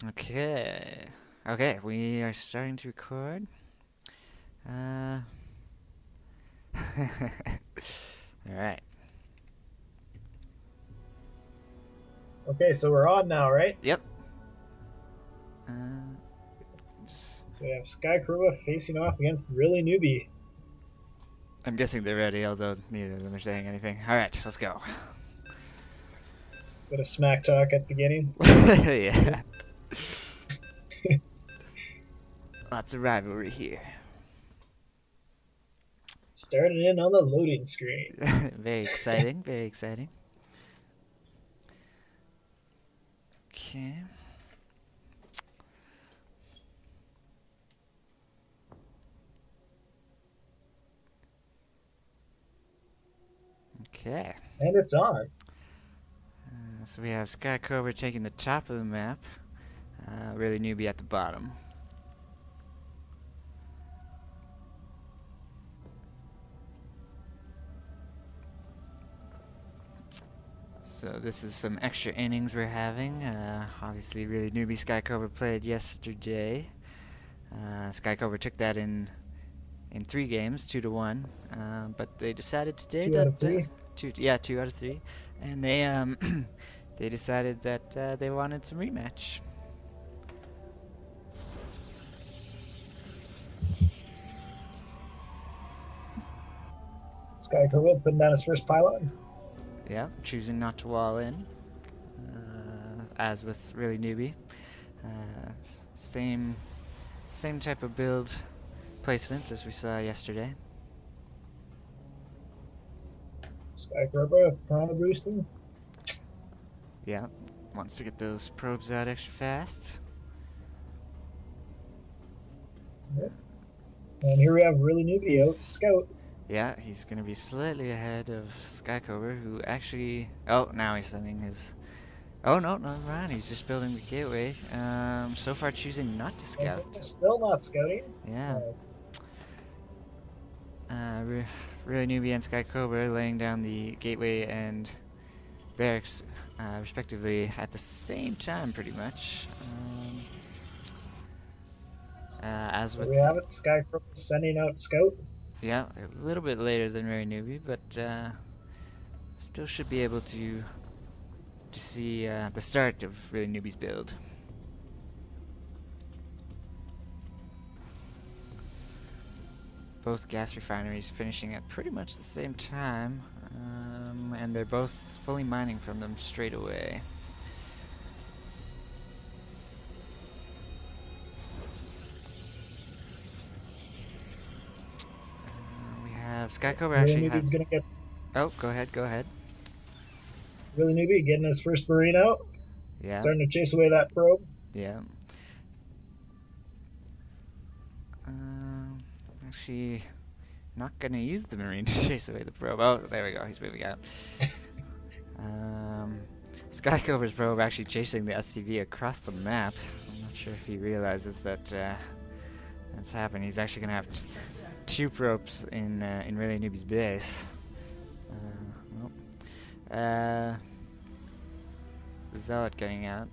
Okay. Okay, we are starting to record. Uh, Alright. Okay, so we're on now, right? Yep. Uh, just, So we have skycobra facing off against really newbie. I'm guessing they're ready, although neither of them are saying anything. Alright, let's go. Bit of smack talk at the beginning. Yeah. Lots of rivalry here. Started in on the loading screen. Very exciting, very exciting. Okay. Okay. And it's on. So we have Sky Cobra taking the top of the map. Really newbie at the bottom. So this is some extra innings we're having. Obviously, really newbie Sky Cobra played yesterday. Sky Cobra took that in 3 games, 2-1. But they decided today Two out that of three. 2 out of 3, and they they decided that they wanted some rematch. Skycobra putting down his first pylon. Yeah, choosing not to wall in, as with really newbie. Same type of build placement as we saw yesterday. Skycobra kind of boosting. Yeah, wants to get those probes out extra fast. Yep. And here we have really newbie out to scout. Yeah, he's going to be slightly ahead of Skycobra, who actually... Oh, now he's sending his... Oh, no, no, mind. He's just building the gateway. So far choosing not to scout. Still not scouting. Yeah. Uh, Really newbie and Skycobra laying down the gateway and barracks, respectively, at the same time, pretty much. As there with we have it. Skycobra sending out scout. Yeah, a little bit later than Very Newbie, but still should be able to see the start of Really Newbie's build. Both gas refineries finishing at pretty much the same time, and they're both fully mining from them straight away. We have Skycobra Really actually has... newbie's gonna get Oh, go ahead, go ahead. really newbie getting his first marine out. Yeah, Starting to chase away that probe. yeah. Actually, not gonna use the Marine to chase away the probe. Oh, there we go, he's moving out. Um, Skycobra's probe actually chasing the SCV across the map. I'm not sure if he realizes that that's happened. He's actually gonna have 2 probes in Really Newbie's base. Nope. The Zealot getting out.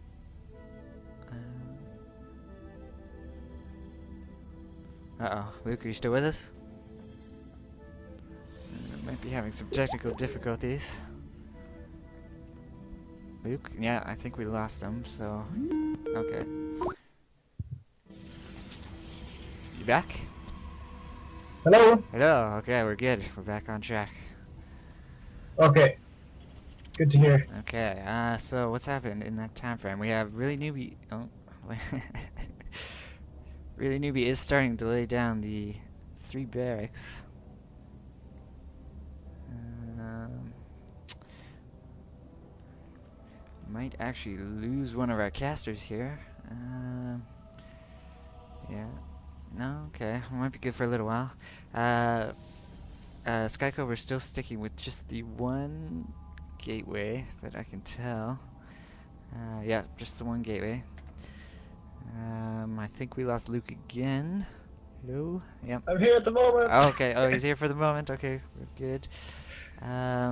Uh-oh, Luke, are you still with us? Might be having some technical difficulties. Luke? Yeah, I think we lost him, so... Okay. You back? Hello. Hello, okay, we're good. We're back on track. Okay. Good to hear. Okay, so what's happened in that time frame? We have Really Newbie... Oh, Really Newbie is starting to lay down the 3 barracks. Um, might actually lose one of our casters here. Yeah. No, okay. Might be good for a little while. Skycobra is still sticking with just the one gateway that I can tell. Yeah, just the one gateway. I think we lost Luke again. Hello? Yep. I'm here at the moment. Oh, okay. Oh, he's here for the moment. Okay, we're good.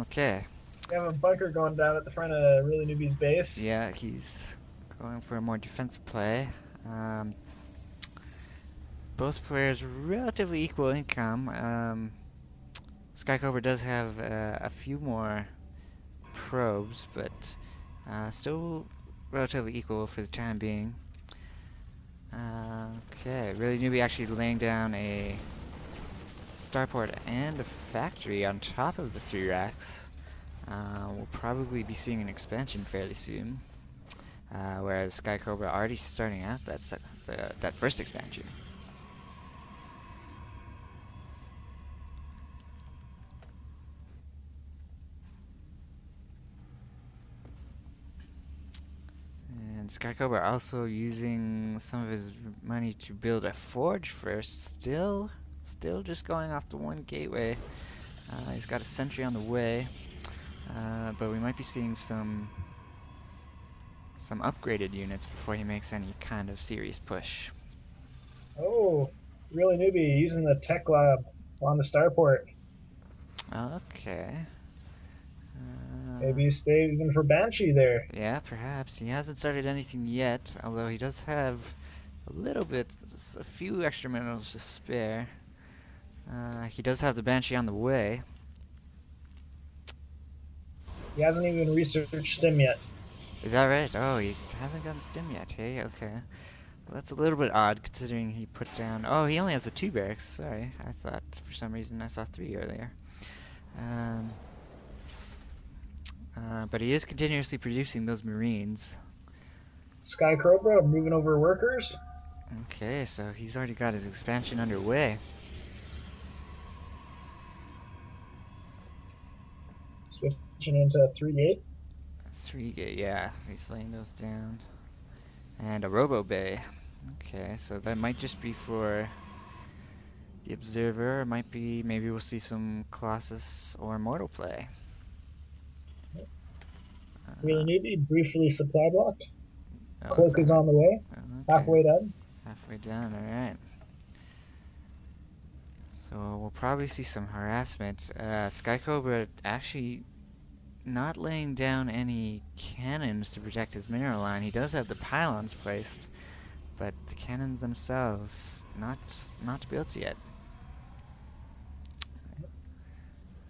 Okay. We have a bunker going down at the front of really newbie's base. Yeah, he's going for a more defensive play. Both players relatively equal income. Skycobra does have a few more probes, but still relatively equal for the time being. Okay, really newbie actually laying down a starport and a factory on top of the 3 racks. We'll probably be seeing an expansion fairly soon, whereas Skycobra already starting out that first expansion. And Skycobra also using some of his money to build a forge first. Still just going off the one gateway. He's got a sentry on the way, but we might be seeing some upgraded units before he makes any kind of serious push. Oh, really newbie using the tech lab on the starport. Okay. Maybe you stay even for Banshee there. Yeah, perhaps. He hasn't started anything yet, although he does have a few extra minerals to spare. He does have the Banshee on the way. He hasn't even researched STEM yet. Is that right? Oh, he hasn't gotten stim yet. Hey, okay. Well, that's a little bit odd considering he put down... Oh, he only has the 2 barracks. Sorry. I thought for some reason I saw 3 earlier. But he is continuously producing those Marines. Skycobra moving over workers. Okay, so he's already got his expansion underway. Switching into 3-8. 3 gate, yeah. He's laying those down. And a Robo Bay. Okay, so that might just be for the Observer. It might be, maybe we'll see some Colossus or Mortal play. Really newbie briefly supply blocked. Oh, Cloak is on the way. okay. Halfway done. Halfway done, alright. So we'll probably see some harassment. Skycobra actually not laying down any cannons to protect his mineral line. He does have the pylons placed, but the cannons themselves not built yet.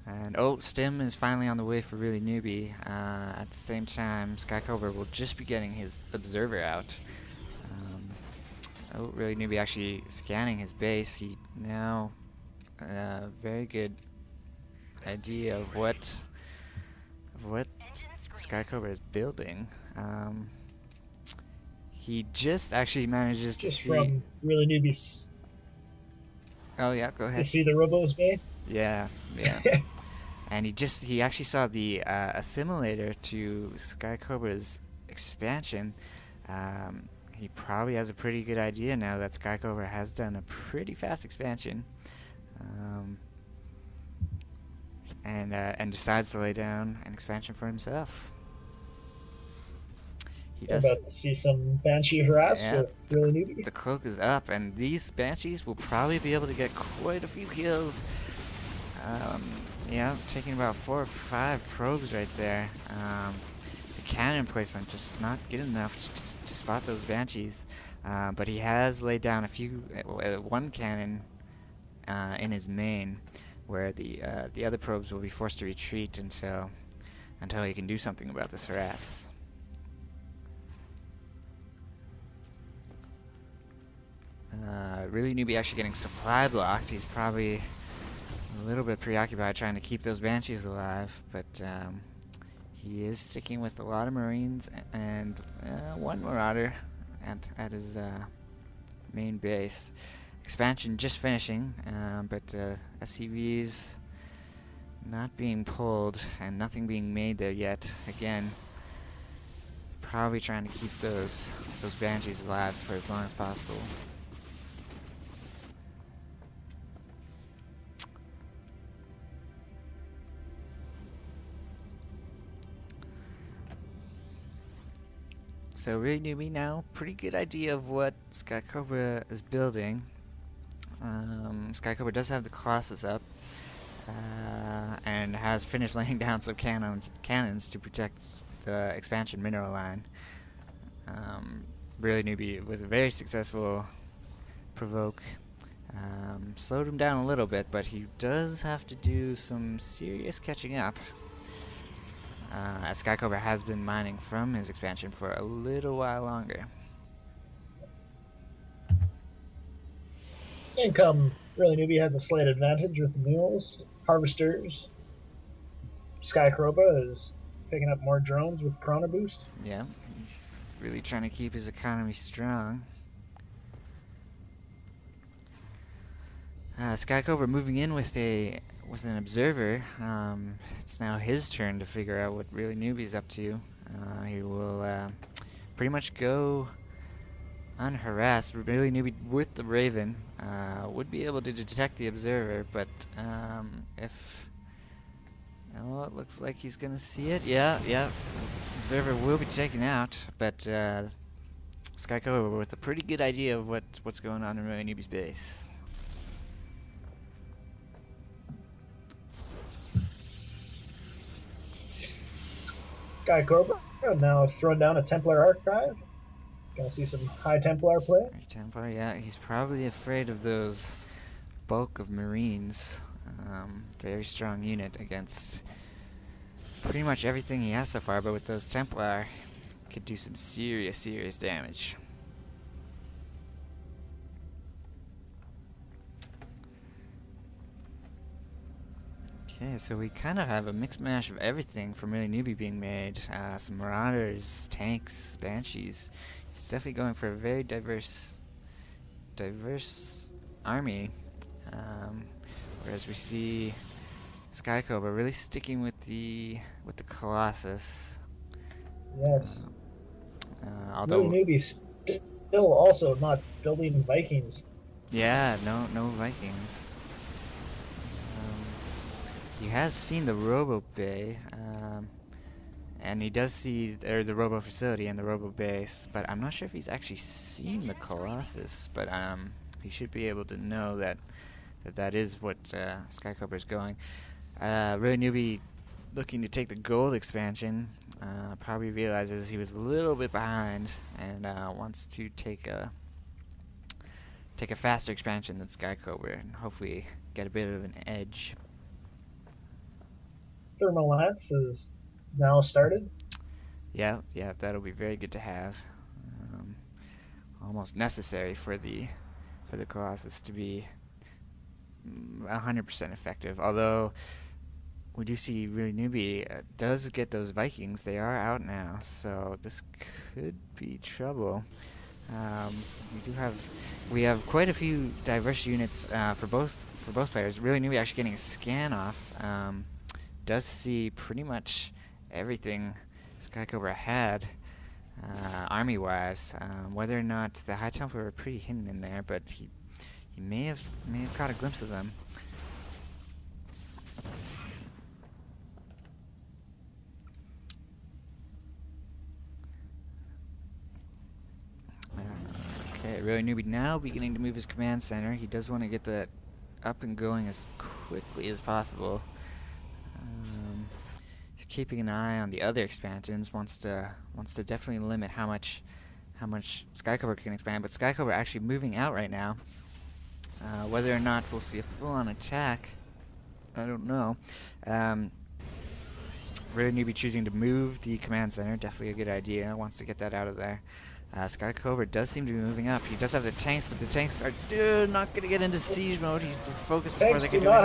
And oh, Stim is finally on the way for really newbie. At the same time, Skycobra will just be getting his observer out. Oh, really newbie actually scanning his base. He now very good idea of what Skycobra is building. He just actually manages to Just see. from really newbies Oh yeah, go to ahead. see the Robos Bay. Yeah. And he actually saw the assimilator to Skycobra's expansion. He probably has a pretty good idea now that Skycobra has done a pretty fast expansion. And decides to lay down an expansion for himself. We're about to see some Banshee harass with really newbie. The cloak is up, and these Banshees will probably be able to get quite a few kills. Yeah, taking about 4 or 5 probes right there. The cannon placement just not good enough to spot those Banshees. But he has laid down one cannon in his main, where the other probes will be forced to retreat until he can do something about this harass. Really newbie actually getting supply blocked. He's probably a little bit preoccupied trying to keep those Banshees alive, but he is sticking with a lot of Marines and one Marauder at his main base. Expansion just finishing, but SCVs not being pulled and nothing being made there yet. Again, probably trying to keep those Banshees alive for as long as possible. So really newbie now, pretty good idea of what Skycobra is building. Skycobra does have the Colossus up, and has finished laying down some cannons to protect the expansion mineral line. Really Newbie was a very successful provoke. Slowed him down a little bit, but he does have to do some serious catching up. As Skycobra has been mining from his expansion for a little while longer. Income. Really Newbie has a slight advantage with the mules, harvesters. Skycobra is picking up more drones with Chrono Boost. Yeah, he's really trying to keep his economy strong. Skycobra moving in with an observer. It's now his turn to figure out what really Newbie's up to. He will pretty much go unharassed. Really Newbie with the Raven would be able to detect the observer, but if oh, it looks like he's gonna see it. Yeah. Observer will be taken out, but Skycobra with a pretty good idea of what's going on in really Newbie's base. Skycobra now throwing down a Templar Archive. Gonna see some high Templar play. Templar, yeah, he's probably afraid of those bulk of Marines. Very strong unit against pretty much everything he has so far, but with those Templar, could do some serious damage. Okay, so we kind of have a mixed mash of everything from really Newbie being made. Some Marauders, tanks, Banshees. He's definitely going for a very diverse army. Whereas we see Skycobra really sticking with the Colossus. Yes. Although really Newbie's still also not building Vikings. yeah, no Vikings. He has seen the Robo Bay, and he does see the Robo Facility and the Robo Base, but I'm not sure if he's actually seen the Colossus. But he should be able to know that is what Skycobra is going. Really Newbie looking to take the gold expansion. Probably realizes he was a little bit behind and wants to take a faster expansion than Skycobra and hopefully get a bit of an edge. Thermal Lance is now started. Yeah, that'll be very good to have. Almost necessary for the Colossus to be 100% effective. Although we do see really Newbie does get those Vikings. They are out now, so this could be trouble. We have quite a few diverse units for both players. Really Newbie actually getting a scan off. Does see pretty much everything Skycobra had army-wise. Whether or not the High Templar were pretty hidden in there, but he may have caught a glimpse of them. Okay, really Newbie now beginning to move his command center. He does want to get that up and going as quickly as possible. He's keeping an eye on the other expansions. Wants to definitely limit how much Skycobra can expand. But Skycobra actually moving out right now. Whether or not we'll see a full-on attack, I don't know. Really Newbie choosing to move the command center, definitely a good idea. Wants to get that out of there. Skycobra does seem to be moving up. He does have the tanks, but the tanks are not going to get into siege mode. He's focused before they can do anything.